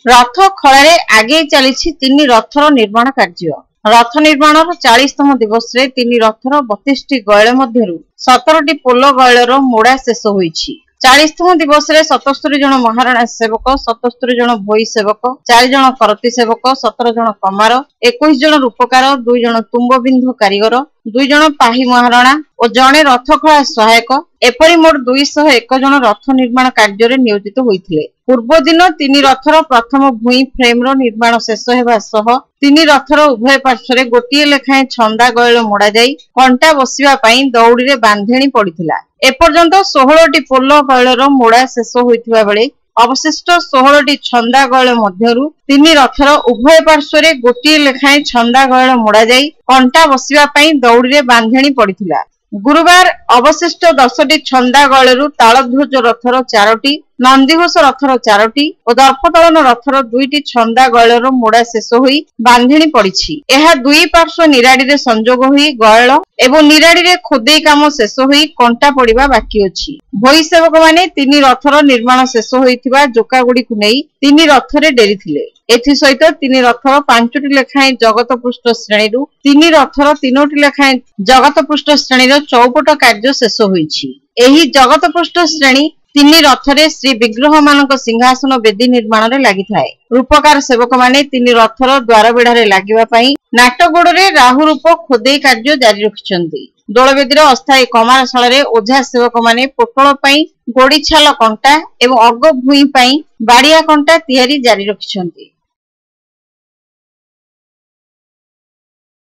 रथ खଳାରେ ଆଗେଇ ଚାଲିଛି ତିନି ରଥର ନିର୍ମାଣ କାର୍ଯ୍ୟ। ରଥ ନିର୍ମାଣର 40ତମ ଦିବସରେ ତିନି ରଥର 32ଟି ଗୟଳ ମଧ୍ୟରୁ 17ଟି ପୋଲ ଗୟଳର ମୋଡ଼ା ଶେଷ ହୋଇଛି। 40ତମ ଦିବସରେ 77 ଜଣ ମହାରଣା ସେବକ, 77 ଜଣ ଭୋଇ ସେବକ, 4 ଜଣ କରତି ସେବକ, 17 ଜଣ କମାର, 21 ଜଣ ରୂପକାର, 2 ଜଣ ତୁମ୍ବବିନ୍ଧ କାରିଗର, 2 ଜଣ ପାହି ମହାରଣା ଓ ଜଣେ ରଥଖଳା ସହାୟକ ଏପରି ମୋଟ 201 ଜଣ ରଥ ନିର୍ମାଣ କାର୍ଯ୍ୟରେ ନିୟୋଜିତ ହୋଇଥିଲେ। ପୂର୍ବ ଦିନ ତିନି ରଥର ପ୍ରଥମ ଭୂଇଁ ଫ୍ରେମର ନିର୍ମାଣ ଶେଷ ହେବା ସହ ତିନି ରଥର ଉଭୟ ପାର୍ଶ୍ୱରେ ଗୋଟିଏ ଲେଖାଏଁ ଛନ୍ଦା ଗୟଳ ମୋଡ଼ାଯାଇ କଣ୍ଟା ବସିବା ପାଇଁ ଦଉଡ଼ିରେ ବାନ୍ଧେଣି ପଡ଼ିଥିଲା। ଏପର୍ଯ୍ୟନ୍ତ 16ଟି ପୋଲ ଗୟଳର ମୋଡ଼ା ଶେଷ ହୋଇଥିବା ବେଳେ ଅବଶିଷ୍ଟ 16ଟି ଛନ୍ଦା ଗୟଳ ମଧ୍ୟରୁ ତିନି ରଥର ଉଭୟ ପାର୍ଶ୍ୱରେ ଗୋଟିଏ ଲେଖାଏଁ ଛନ୍ଦା ଗୟଳ ମୋଡ଼ାଯାଇ କଣ୍ଟା ବସିବା ପାଇଁ ଦଉଡ଼ିରେ ବାନ୍ଧେଣି ପଡ଼ିଥିଲା। ଗୁରୁବାର ଅବଶିଷ୍ଟ 10ଟି ଛନ୍ଦା ଗୟଳରୁ ତାଳଧ୍ୱଜ ରଥର 4ଟି, ନନ୍ଦିଘୋଷ ରଥର 4ଟି ଓ ଦର୍ପଦଳନ ରଥର 2ଟି ଛନ୍ଦା ଗୟଳର ମୋଡ଼ା ଶେଷ ହୋଇ ବାନ୍ଧେଣି ପଡ଼ିଛି। ଏହା ଦୁଇ ପାର୍ଶ୍ୱ ନିରାଡ଼ିରେ ସଂଯୋଗ ହୋଇ ଗୟଳ ଏବଂ ନିରାଡ଼ିରେ ଖୋଦେଇ କାମ ଶେଷ ହୋଇ କଣ୍ଟା ପଡ଼ିବା ବାକି ଅଛି। ଭୋଇ ସେବକମାନେ ତିନି ରଥର ନିର୍ମାଣ ଶେଷ ହୋଇଥିବା ଜୋକାଗୁଡ଼ିକୁ ନେଇ ତିନି ରଥରେ ଡେରିଥିଲେ। ଏଥିସହିତ ତିନି ରଥର 5ଟି ଲେଖାଏଁ ଜଗତପୃଷ୍ଠ ଶ୍ରେଣୀରୁ ତିନି ରଥର 3ଟି ଲେଖାଏଁ ଜଗତପୃଷ୍ଠ ଶ୍ରେଣୀର ଚୌପଟ କାର୍ଯ୍ୟ ଶେଷ ହୋଇଛି। ଏହି ଜଗତପୃଷ୍ଠ ଶ୍ରେଣୀ ତିନି ରଥରେ ଶ୍ରୀ ବିଗ୍ରହ ମାନଙ୍କ ସିଂହାସନ ବେଦୀ ନିର୍ମାଣରେ ଲାଗିଥାଏ। ରୂପକାର ସେବକମାନେ ତିନି ରଥର ଦ୍ୱାର ବେଢ଼ାରେ ଲାଗିବା ପାଇଁ ନାଟଗୋଡ଼ରେ ରାହୁ ରୂପ ଖୋଦେଇ କାର୍ଯ୍ୟ ଜାରି ରଖିଛନ୍ତି। ଦୋଳବେଦୀର ଅସ୍ଥାୟୀ କମାରଶାଳରେ ଓଝା ସେବକମାନେ ପୋଟଳ ପାଇଁ ଗୋଡ଼ିଛାଲ କଣ୍ଟା ଏବଂ ଅଗ ଭୂଇଁ ପାଇଁ ବାଡ଼ିଆ କଣ୍ଟା ତିଆରି ଜାରି ରଖିଛନ୍ତି।